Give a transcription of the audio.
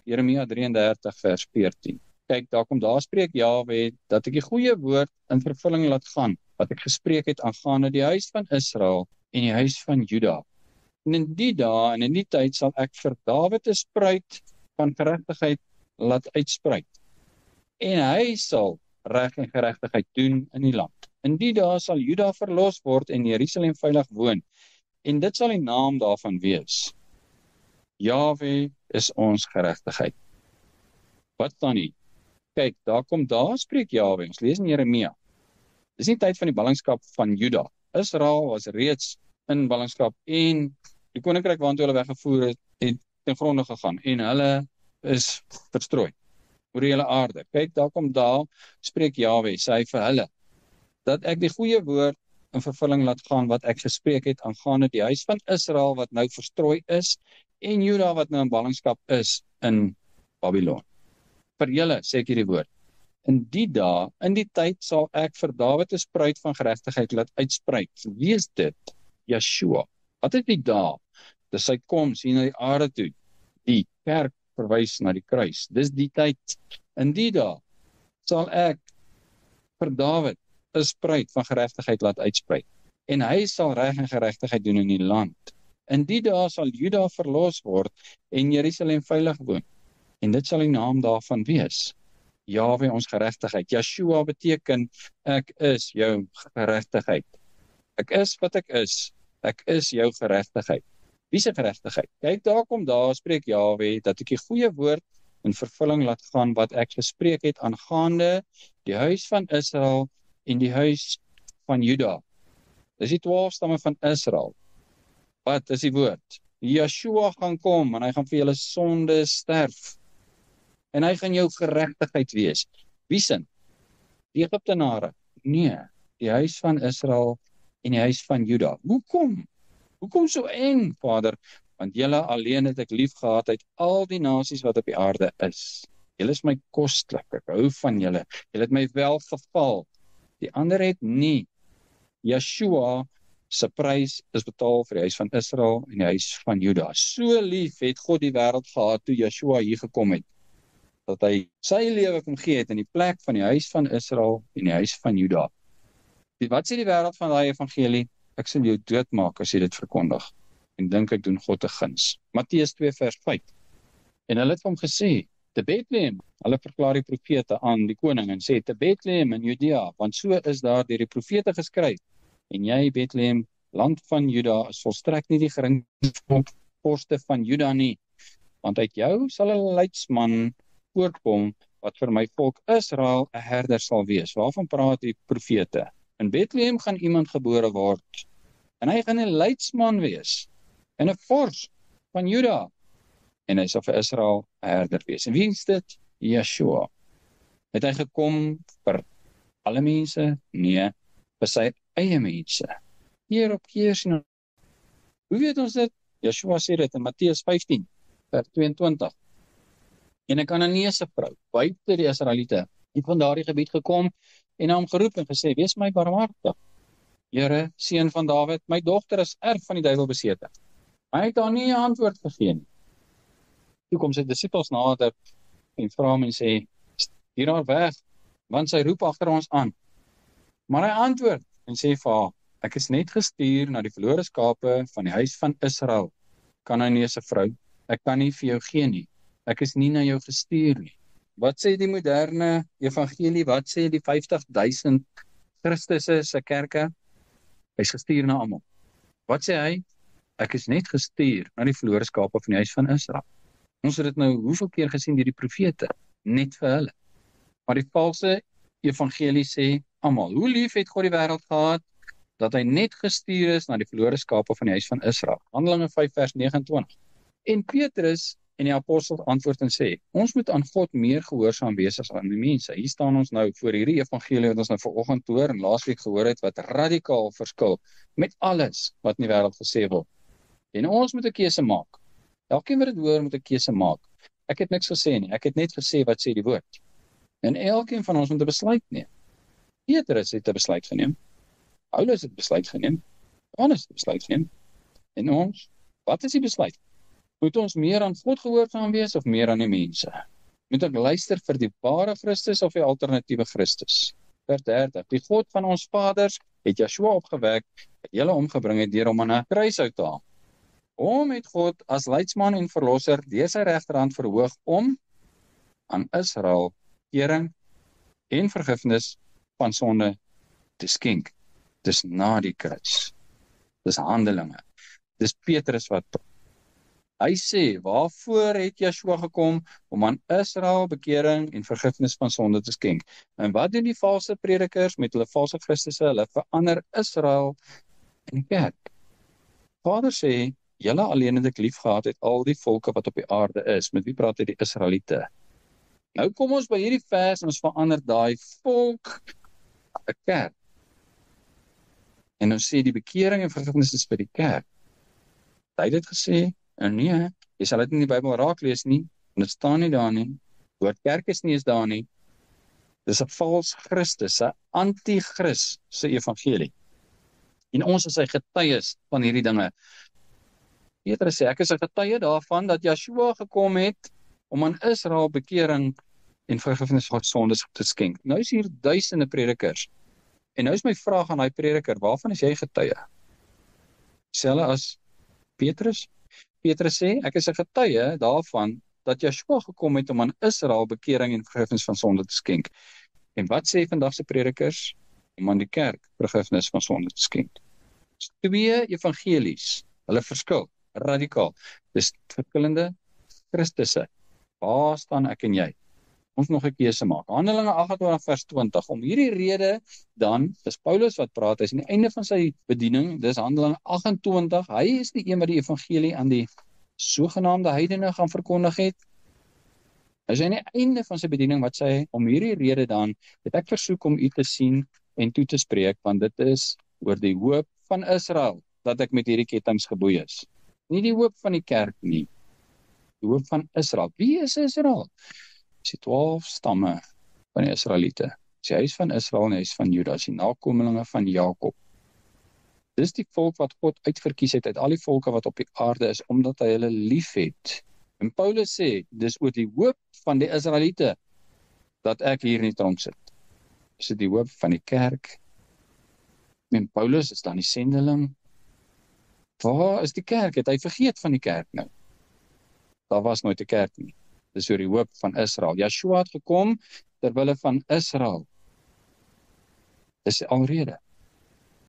Jeremia 33 vers 14. Kyk, daar spreek Jahwe, dat ek die goeie woord in vervulling laat gaan, wat ek gespreek het aangaande die huis van Israel en die huis van Juda. En in die dae en in die tyd sal ek vir Dawid 'n spruit van geregtigheid laat uitspruit. En hy sal reg en geregtigheid doen in die land. In die dae sal Juda verlos word en Jerusalem veilig woon. En dit sal die naam daarvan wees. Jahwe is ons geregtigheid. Wat staan hier? Kyk, daar spreek Jahwe. Ons lees in Jeremia. Dis nie tyd van die ballingskap van Juda. Israel was reeds in ballingskap en die koninkryk waartoe hulle weggevoer het ten gronde gegaan en hulle is verstrooi oor die hele aarde. Kyk, daar spreek Jahwe, sê hy vir hulle, dat ek die goeie woord in vervulling laat gaan wat ek gespreek het aangaande die huis van Israel wat nou verstrooi is en Juda wat nou in ballingskap is in Babylon. Vir julle sê ek hierdie woord. In die dae, in die tyd sal ek vir Dawid 'n spruit van geregtigheid laat uitspruit. Wie is dit? Yeshua. Wat is die dae? Dis sy koms hier na die aarde toe. Die kerk verwys na die kruis. Dis die tyd. In die dae sal ek vir Dawid 'n spruit van geregtigheid laat uitspruit. En hy sal reg en geregtigheid doen in die land. In die dae sal Juda verlos word en Jerusalem veilig woon. En dit sal die naam daarvan wees. Jahwe ons geregtigheid. Yeshua beteken ek is jou geregtigheid. Ek is wat ek is. Ek is jou geregtigheid. Wie se geregtigheid? Kyk, daar spreek Jahwe dat ek die goeie woord in vervulling laat gaan wat ek gespreek het aangaande die huis van Israel en die huis van Juda. Dis die 12 stamme van Israel. Wat is die woord? Yeshua gaan kom en hy gaan vir julle sonde sterf. En hy gaan jou geregtigheid wees. Wie sin? Die Egiptenare? Nee, die huis van Israel en die huis van Juda. Hoekom? Hoekom so eng, Vader? Want julle alleen het ek lief gehad uit al die nasies wat op die aarde is. Julle is my kostlik, ek hou van julle. Julle het my wel geval. Die ander het nie. Yeshua se prys is betaal vir die huis van Israel en die huis van Juda. So lief het God die wêreld gehad toe Yeshua hier gekom het, dat hy sy lewe kom gee het in die plek van die huis van Israel en die huis van Juda. Wat sê die wêreld van daai evangelie? Ek sal jou doodmaak as jy dit verkondig. En dink ek doen God 'n guns. Matteus 2 vers 5. En hulle het hom gesê, te Bethlehem, hulle verklaar die profete aan die koning en sê, te Bethlehem in Judea, want so is daar deur die profete geskryf. En jy, Bethlehem, land van Juda, is volstrek nie die geringste vorste van Juda nie, want uit jou sal 'n leidsman voortkom wat vir my volk Israel 'n herder sal wees. Waarvan praat die profete? In Bethlehem gaan iemand gebore word en hy gaan 'n leidsman wees en 'n vors van Juda en hy sal vir Israel 'n herder wees. En wie is dit? Yeshua. Het hy gekom vir alle mense? Nee, vir sy eie mense. Keer op keer sien. Hoe weet ons dit? Yeshua sê dit in Matteus 15 vers 22. En 'n Kananeese vrou, buite die Israeliete, het van daardie gebied gekom en hom geroep en gesê, wees my barmhartig. Here, seun van Dawid, my dogter is erg van die duiwel besete. Maar hy het haar nie 'n antwoord gegee nie. Toe kom sy disippels nader en vra hom en sê, stuur haar weg, want sy roep agter ons aan. Maar hy antwoord en sê vir haar, ek is net gestuur na die verlore skape van die huis van Israel. Kananeese vrou, ek kan nie vir jou gee nie. Ek is nie na jou gestuur nie. Wat sê die moderne evangelie? Wat sê die 50.000 Christusse se kerke? Hy is gestuur na almal. Wat sê hy? Ek is net gestuur na die verlore skape van die huis van Israel. Ons het dit nou hoeveel keer gesien deur die profete, net vir hulle. Maar die valse evangelie sê almal. Hoe lief het God die wêreld gehad dat hy net gestuur is na die verlore skape van die huis van Israel. Handelinge 5 vers 29. En Petrus en die apostels antwoord en sê, ons moet aan God meer gehoorsaam wees as aan die mense. Hier staan ons nou voor hierdie evangelie wat ons nou vanoggend hoor en laasweek gehoor het, wat radikaal verskil met alles wat in die wêreld gesê word. En ons moet 'n keuse maak. Elkeen wat dit hoor moet 'n keuse maak. Ek het niks gesê nie, ek het net gesê wat sê die woord. En elkeen van ons moet 'n besluit neem. Petrus het 'n besluit geneem. Paulus het besluit geneem. Johannes het besluit geneem. En ons, wat is die besluit? Moet ons meer aan God gehoorsaam wees of meer aan die mense? Moet ek luister vir die ware Christus of die alternatiewe Christus? Vers 30. Die God van ons vaders het Joshua opgewek, het julle omgebring het deur hom aan 'n kruis uit te haal. Hom het God as leidsman en verlosser deur sy regterhand verhoog om aan Israel bekering en vergifnis van sonde te skenk. Dis na die kruis. Dis Handelinge. Dis Petrus wat hy sê, waarvoor het Joshua gekom om aan Israel bekering en vergifnis van sonde te skenk? En wat doen die valse predikers met hulle valse Christusse? Hulle verander Israel in die kerk. Vader sê, julle alleen het ek lief gehad het al die volke wat op die aarde is. Met wie praat hy? Die Israeliete. Nou kom ons by hierdie vers en ons verander daai volk 'n kerk. En nou sê die bekering en vergifnis is by die kerk. Hy het dit gesê, en nee, jy sal dit in die Bybel raak lees nie, en dit staan nie daar nie. Woord kerk is nie eens daar nie. Dis 'n vals Christus, 'n anti-Christ se evangelie. En ons is sy getuies van hierdie dinge. Petrus sê, ek is 'n getuie daarvan dat Joshua gekom het om aan Israel bekering en vergifnis van sondes te skenk. Nou is hier duisende predikers. En nou is my vraag aan daai prediker, waarvan is jy getuie? Selfs as Petrus? Petrus sê, ek is 'n getuie daarvan dat Joshua gekom het om aan Israel bekering en vergifnis van sonde te skenk. En wat sê vandag se predikers? Om aan die kerk vergifnis van sonde te skenk. Twee evangelies, hulle verskil radikaal. Dis verskillende Christusse. Waar staan ek en jy? Ons nog 'n keuse maak. Handelinge 28 vers 20. Om hierdie rede dan, dis Paulus wat praat, hy is aan die einde van sy bediening, dis Handelinge 28, hy is die een wat die evangelie aan die sogenaamde heidene gaan verkondig het. Hy is aan die einde van sy bediening wat sê, om hierdie rede dan, het ek versoek om u te sien en toe te spreek, want dit is oor die hoop van Israel, dat ek met hierdie kettinge geboei is. Nie die hoop van die kerk nie, die hoop van Israel. Wie is Israel? Dis die 12 stamme van die Israeliete. Dis die huis van Israel en die huis van Juda, dis die nakomelinge van Jakob. Dis die volk wat God uitverkies het uit al die volke wat op die aarde is, omdat hy hulle lief het. En Paulus sê, dis oor die hoop van die Israeliete, dat ek hier in die tronk sit. Dis die hoop van die kerk. En Paulus is dan die sendeling. Waar is die kerk? Het hy vergeet van die kerk nou? Daar was nooit 'n kerk nie. Dis oor die hoop van Israel. Joshua het gekom terwille van Israel. Dis alrede.